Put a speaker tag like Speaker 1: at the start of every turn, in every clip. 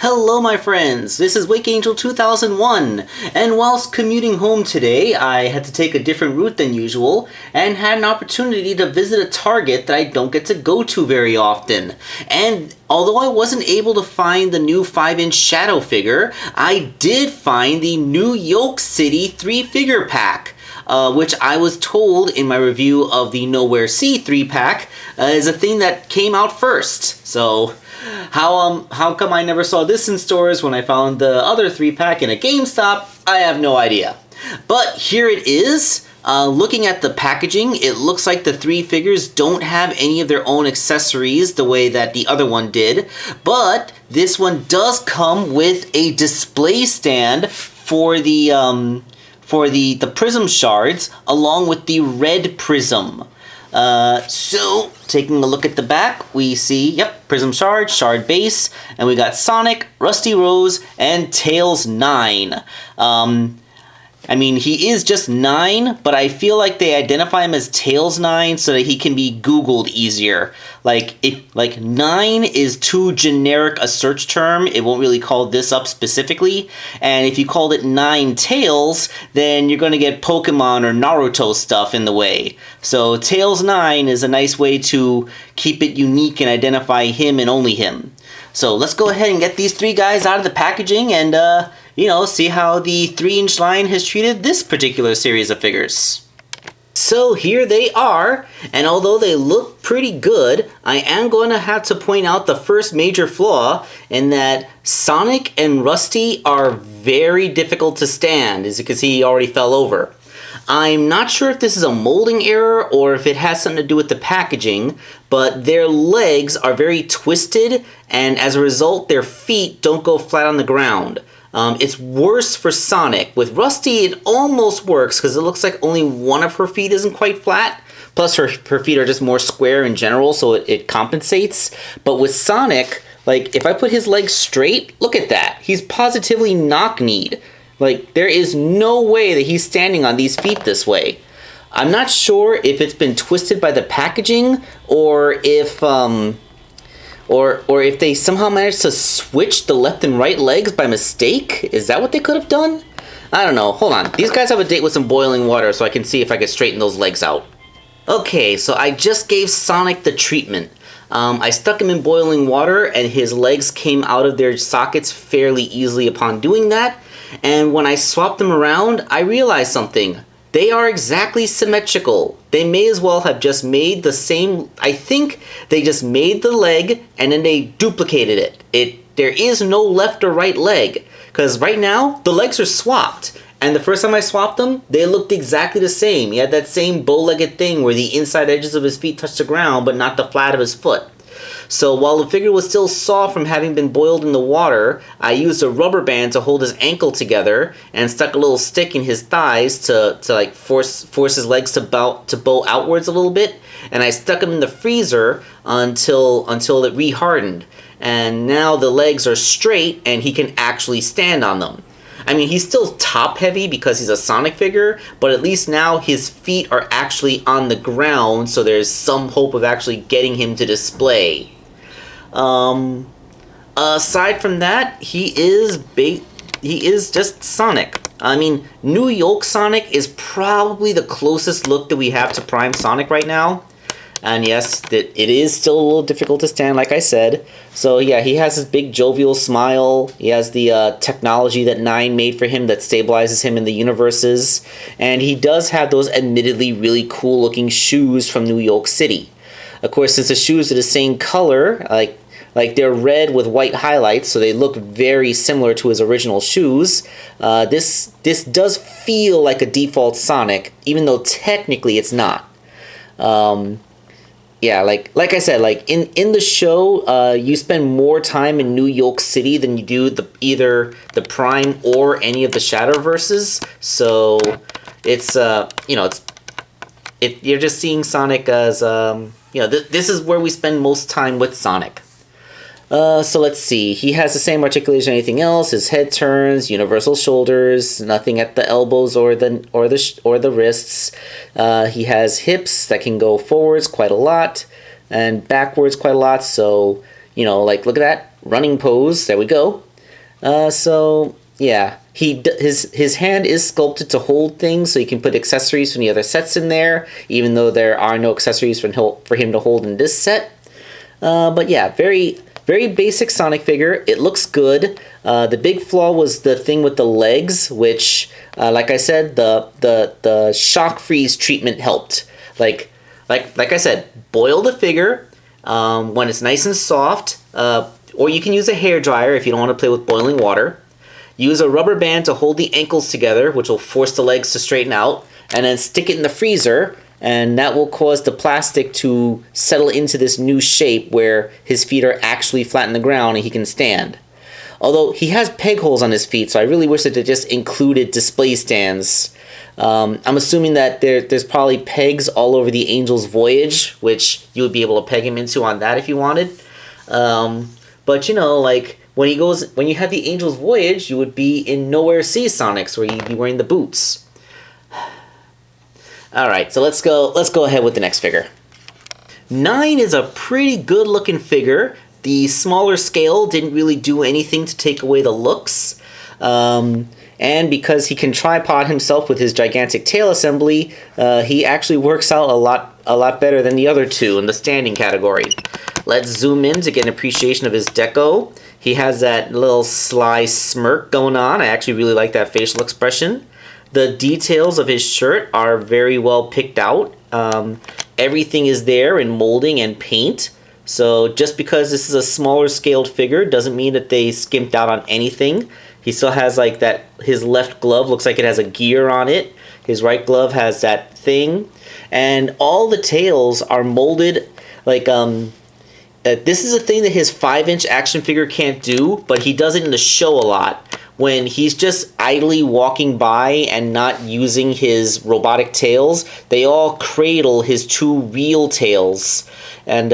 Speaker 1: Hello my friends, this is Wake Angel 2001, and whilst commuting home today, I had to take a different route than usual, and had an opportunity to visit a Target that I don't get to go to very often. And although I wasn't able to find the new 5-inch Shadow figure, I did find the new Yoke City 3-figure pack. Which I was told in my review of the Nowhere C 3-pack is a thing that came out first. So how come I never saw this in stores when I found the other 3-pack in a GameStop? I have no idea. But here it is. Looking at the packaging, it looks like the 3 figures don't have any of their own accessories the way that the other one did. But this one does come with a display stand for the Prism shards, along with the red Prism. So, taking a look at the back, we see, yep, Prism shard, shard base, and we got Sonic, Rusty Rose, and Tails 9. I mean, he is just 9, but I feel like they identify him as Tails 9 so that he can be Googled easier. Like, if 9 is too generic a search term, it won't really call this up specifically. And if you called it 9 Tails, then you're going to get Pokemon or Naruto stuff in the way. So Tails 9 is a nice way to keep it unique and identify him and only him. So let's go ahead and get these 3 guys out of the packaging and, see how the 3-inch line has treated this particular series of figures. So here they are, and although they look pretty good, I am going to have to point out the first major flaw in that Sonic and Rusty are very difficult to stand. As you can see, he already fell over. I'm not sure if this is a molding error or if it has something to do with the packaging, but their legs are very twisted, and as a result, their feet don't go flat on the ground. It's worse for Sonic. With Rusty, it almost works because it looks like only one of her feet isn't quite flat. Plus, her feet are just more square in general, so it compensates. But with Sonic, like, if I put his legs straight, look at that. He's positively knock-kneed. Like, there is no way that he's standing on these feet this way. I'm not sure if it's been twisted by the packaging or if if they somehow managed to switch the left and right legs by mistake. Is that what they could have done? I don't know. Hold on. These guys have a date with some boiling water so I can see if I can straighten those legs out. Okay, so I just gave Sonic the treatment. I stuck him in boiling water and his legs came out of their sockets fairly easily upon doing that. And when I swapped them around, I realized something. They are exactly symmetrical. They may as well have just made the same... I think they just made the leg and then they duplicated it. There is no left or right leg. Because right now, the legs are swapped. And the first time I swapped them, they looked exactly the same. He had that same bow-legged thing where the inside edges of his feet touched the ground, but not the flat of his foot. So while the figure was still soft from having been boiled in the water, I used a rubber band to hold his ankle together and stuck a little stick in his thighs to like force his legs to bow outwards a little bit, and I stuck him in the freezer until it rehardened. And now the legs are straight and he can actually stand on them. I mean, he's still top heavy because he's a Sonic figure, but at least now his feet are actually on the ground, so there's some hope of actually getting him to display. Aside from that, he is just Sonic. I mean, New York Sonic is probably the closest look that we have to Prime Sonic right now. And yes, it is still a little difficult to stand, like I said. So yeah, he has his big jovial smile. He has the technology that 9 made for him that stabilizes him in the universes. And he does have those admittedly really cool looking shoes from New York City. Of course, since the shoes are the same color, like they're red with white highlights, so they look very similar to his original shoes. This does feel like a default Sonic, even though technically it's not. Yeah, like I said, like in the show, you spend more time in New York City than you do either the Prime or any of the Shadowverses. So it's you're just seeing Sonic as this is where we spend most time with Sonic. So let's see. He has the same articulation as anything else. His head turns, universal shoulders, nothing at the elbows or the wrists. He has hips that can go forwards quite a lot and backwards quite a lot. So, like, look at that running pose. There we go. So yeah, his hand is sculpted to hold things, so you can put accessories from the other sets in there, even though there are no accessories for him to hold in this set. But yeah, very basic Sonic figure. It looks good. The big flaw was the thing with the legs, which, like I said, the shock freeze treatment helped. Like I said, boil the figure when it's nice and soft, or you can use a hair dryer if you don't want to play with boiling water. Use a rubber band to hold the ankles together, which will force the legs to straighten out, and then stick it in the freezer, and that will cause the plastic to settle into this new shape where his feet are actually flat in the ground and he can stand. Although he has peg holes on his feet, so I really wish that they just included display stands. I'm assuming that there's probably pegs all over the Angel's Voyage, which you would be able to peg him into on that if you wanted. But you know, like when you have the Angel's Voyage, you would be in Nowhere Sea Sonics, where you'd be wearing the boots. All right, so let's go ahead with the next figure. 9 is a pretty good looking figure. The smaller scale didn't really do anything to take away the looks. And because he can tripod himself with his gigantic tail assembly, he actually works out a lot better than the other two in the standing category. Let's zoom in to get an appreciation of his deco. He has that little sly smirk going on. I actually really like that facial expression. The details of his shirt are very well picked out. Everything is there in molding and paint. So just because this is a smaller scaled figure doesn't mean that they skimped out on anything. He still has like that, his left glove looks like it has a gear on it. His right glove has that thing. And all the tails are molded like, this is a thing that his 5-inch action figure can't do, but he does it in the show a lot. When he's just idly walking by and not using his robotic tails, they all cradle his 2 real tails. And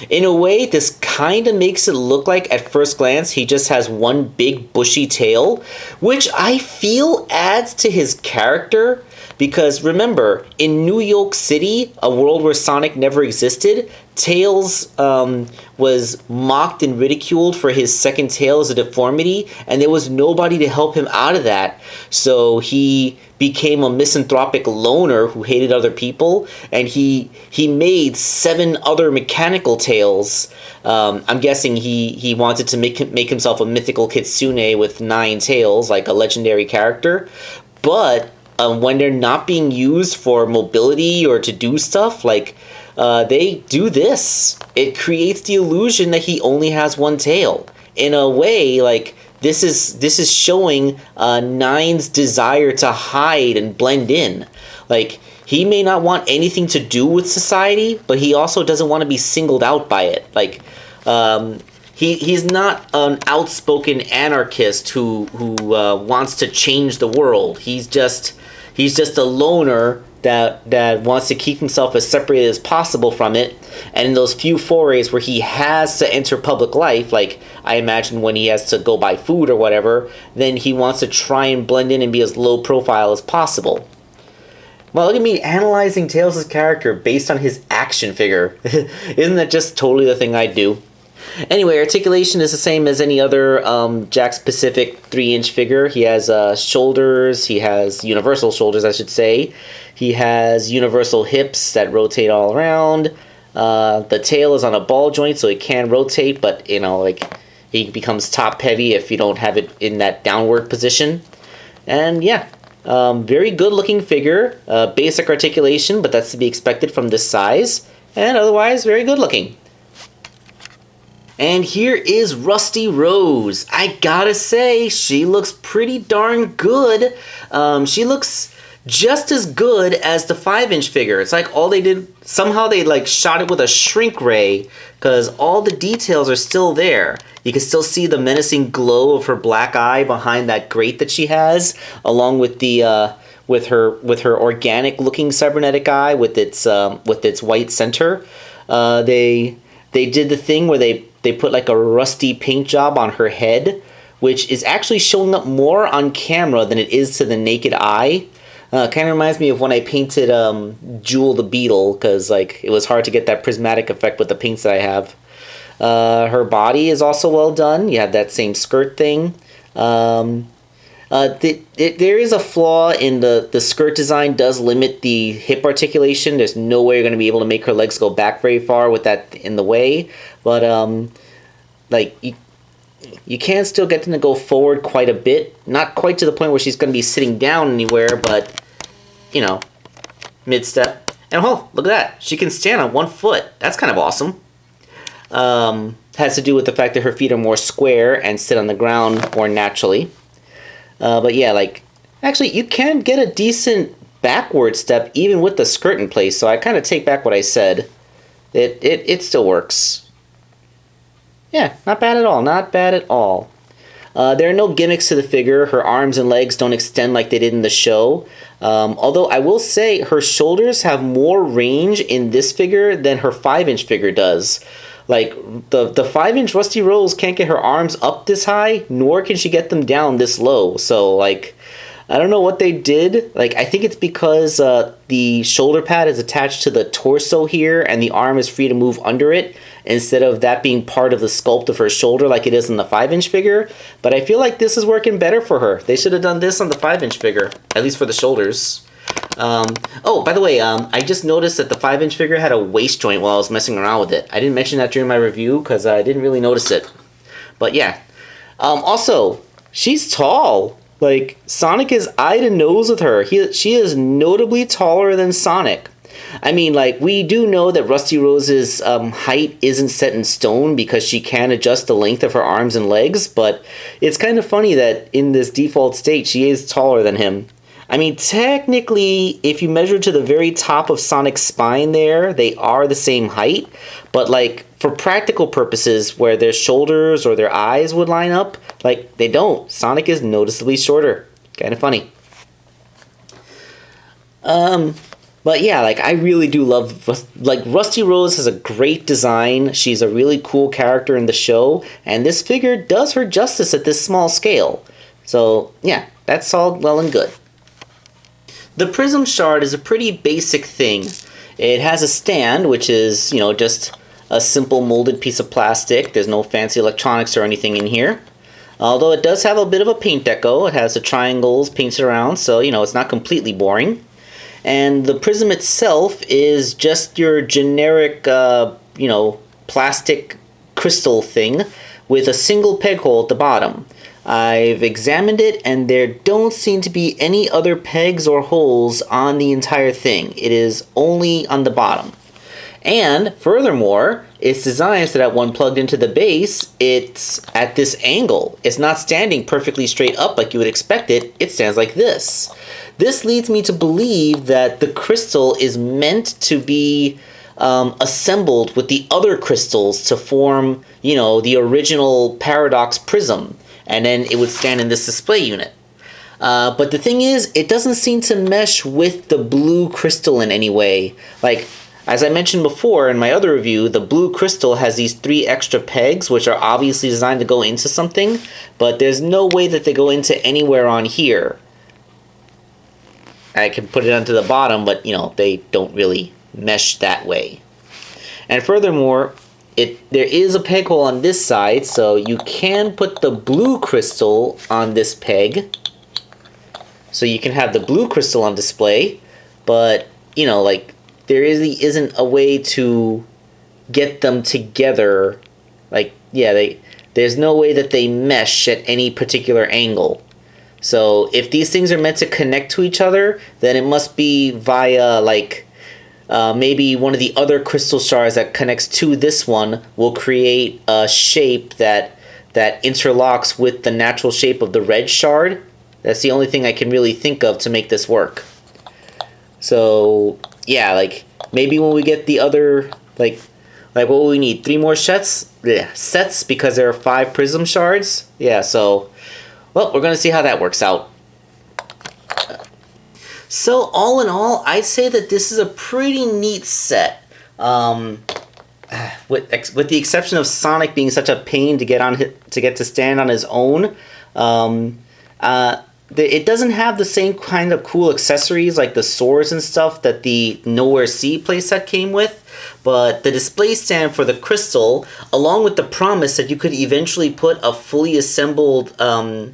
Speaker 1: in a way, this kind of makes it look like, at first glance, he just has one big bushy tail, which I feel adds to his character. Because remember, in New Yoke City, a world where Sonic never existed, Tails was mocked and ridiculed for his second tail as a deformity, and there was nobody to help him out of that. So he became a misanthropic loner who hated other people, and he made 7 other mechanical tails. I'm guessing he wanted to make himself a mythical kitsune with 9 tails, like a legendary character. But when they're not being used for mobility or to do stuff, like they do this. It creates the illusion that he only has 1 tail. In a way, like this is showing 9's desire to hide and blend in. Like he may not want anything to do with society, but he also doesn't want to be singled out by it. Like he's not an outspoken anarchist who wants to change the world. He's just a loner that wants to keep himself as separated as possible from it. And in those few forays where he has to enter public life, like I imagine when he has to go buy food or whatever, then he wants to try and blend in and be as low profile as possible. Well, look at me analyzing Tails' character based on his action figure. Isn't that just totally the thing I'd do? Anyway, articulation is the same as any other Jakks Pacific 3-inch figure. He has shoulders, he has universal shoulders, I should say. He has universal hips that rotate all around. The tail is on a ball joint, so it can rotate, but, you know, like, he becomes top-heavy if you don't have it in that downward position. And, yeah, very good-looking figure. Basic articulation, but that's to be expected from this size. And otherwise, very good-looking. And here is Rusty Rose. I gotta say, she looks pretty darn good. She looks just as good as the 5-inch figure. It's like all they did, somehow they like shot it with a shrink ray, because all the details are still there. You can still see the menacing glow of her black eye behind that grate that she has, along with the with her organic looking cybernetic eye with its white center. They did the thing where they put like a rusty paint job on her head, which is actually showing up more on camera than it is to the naked eye. Kind of reminds me of when I painted Jewel the Beetle, because like it was hard to get that prismatic effect with the paints that I have. Her body is also well done. You have that same skirt thing. There is a flaw in the skirt design. Does limit the hip articulation. There's no way you're going to be able to make her legs go back very far with that in the way. But like you can still get them to go forward quite a bit. Not quite to the point where she's going to be sitting down anywhere, but you know, mid step. And oh, look at that! She can stand on one foot. That's kind of awesome. Has to do with the fact that her feet are more square and sit on the ground more naturally. But yeah, like, actually, you can get a decent backward step even with the skirt in place, so I kind of take back what I said. It still works. Yeah, not bad at all, not bad at all. There are no gimmicks to the figure. Her arms and legs don't extend like they did in the show. Although I will say her shoulders have more range in this figure than her 5-inch figure does. Like, the 5-inch Rusty Rose can't get her arms up this high, nor can she get them down this low. So, like, I don't know what they did. Like, I think it's because the shoulder pad is attached to the torso here, and the arm is free to move under it, instead of that being part of the sculpt of her shoulder like it is in the 5-inch figure. But I feel like this is working better for her. They should have done this on the 5-inch figure, at least for the shoulders. Oh, by the way, I just noticed that the 5-inch figure had a waist joint while I was messing around with it. I didn't mention that during my review because I didn't really notice it. But yeah. Also, she's tall. Like, Sonic is eye to nose with her. She is notably taller than Sonic. I mean, like, we do know that Rusty Rose's height isn't set in stone because she can adjust the length of her arms and legs, but it's kind of funny that in this default state, she is taller than him. I mean, technically, if you measure to the very top of Sonic's spine there, they are the same height. But, like, for practical purposes, where their shoulders or their eyes would line up, like, they don't. Sonic is noticeably shorter. Kind of funny. But yeah, like, I really do love, like, Rusty Rose has a great design. She's a really cool character in the show. And this figure does her justice at this small scale. So, yeah, that's all well and good. The Prism shard is a pretty basic thing. It has a stand, which is, you know, just a simple molded piece of plastic. There's no fancy electronics or anything in here. Although it does have a bit of a paint deco. It has the triangles painted around, so, you know, it's not completely boring. And the Prism itself is just your generic, you know, plastic crystal thing with a single peg hole at the bottom. I've examined it, and there don't seem to be any other pegs or holes on the entire thing. It is only on the bottom. And, furthermore, it's designed so that when plugged into the base, it's at this angle. It's not standing perfectly straight up like you would expect it. It stands like this. This leads me to believe that the crystal is meant to be assembled with the other crystals to form, you know, the original Paradox Prism. And then it would stand in this display unit. But the thing is, it doesn't seem to mesh with the blue crystal in any way. Like, as I mentioned before in my other review, the blue crystal has these 3 extra pegs, which are obviously designed to go into something, but there's no way that they go into anywhere on here. I can put it onto the bottom, but, you know, they don't really mesh that way. And furthermore, there is a peg hole on this side, so you can put the blue crystal on this peg. So you can have the blue crystal on display, but, you know, like, there really isn't a way to get them together. Like, yeah, there's no way that they mesh at any particular angle. So if these things are meant to connect to each other, then it must be via, like, maybe one of the other crystal shards that connects to this one will create a shape that interlocks with the natural shape of the red shard. That's the only thing I can really think of to make this work. So, yeah, like, maybe when we get the other, like what will we need? 3 more sets? Yeah, sets, because there are 5 Prism shards? Yeah, so, well, we're going to see how that works out. So, all in all, I'd say that this is a pretty neat set. With the exception of Sonic being such a pain to get to stand on his own. it doesn't have the same kind of cool accessories like the swords and stuff that the Nowhere Sea playset came with, but the display stand for the crystal, along with the promise that you could eventually put a fully assembled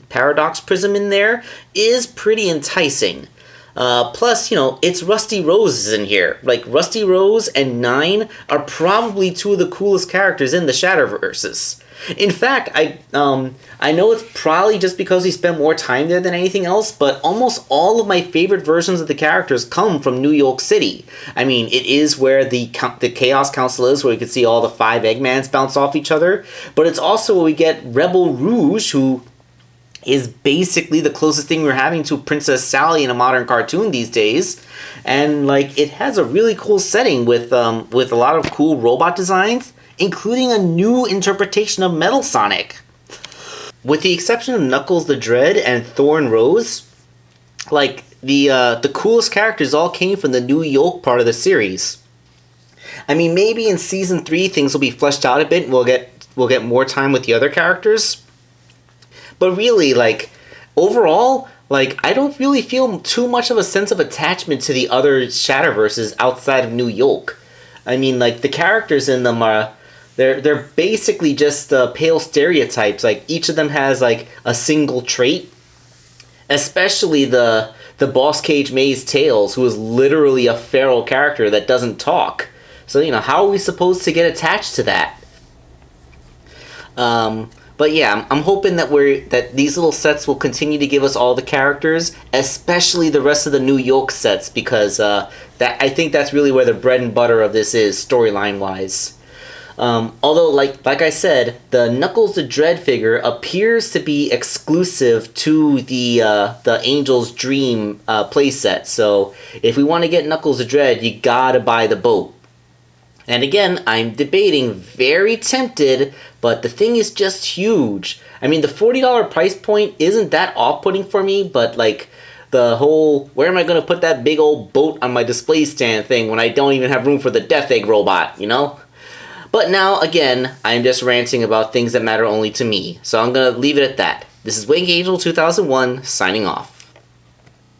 Speaker 1: paradox prism in there, is pretty enticing. Plus, it's Rusty Rose in here. Like, Rusty Rose and Nine are probably two of the coolest characters in the Shatterverses. In fact, I know it's probably just because we spent more time there than anything else, but almost all of my favorite versions of the characters come from New York City. I mean, it is where the Chaos Council is, where you can see all the 5 Eggmans bounce off each other, but it's also where we get Rebel Rouge, who is basically the closest thing we're having to Princess Sally in a modern cartoon these days. And, like, it has a really cool setting with a lot of cool robot designs, including a new interpretation of Metal Sonic. With the exception of Knuckles the Dread and Thorn Rose, like, the coolest characters all came from the New Yoke part of the series. I mean, maybe in Season 3 things will be fleshed out a bit and we'll get more time with the other characters. But really, like, overall, like, I don't really feel too much of a sense of attachment to the other Shatterverses outside of New York. I mean, like, the characters in them are, they're basically just pale stereotypes. Like, each of them has, like, a single trait. Especially the Boss Cage Maze Tails, who is literally a feral character that doesn't talk. So, how are we supposed to get attached to that? But yeah, I'm hoping that these little sets will continue to give us all the characters, especially the rest of the New York sets, because I think that's really where the bread and butter of this is, storyline-wise. Although, like I said, the Knuckles the Dread figure appears to be exclusive to the Angel's Dream playset, so if we want to get Knuckles the Dread, you gotta buy the boat. And again, I'm debating, very tempted, but the thing is just huge. I mean, the $40 price point isn't that off-putting for me, but like the whole, where am I going to put that big old boat on my display stand thing when I don't even have room for the Death Egg robot, But now, again, I'm just ranting about things that matter only to me, so I'm going to leave it at that. This is Wake Angel 2001, signing off.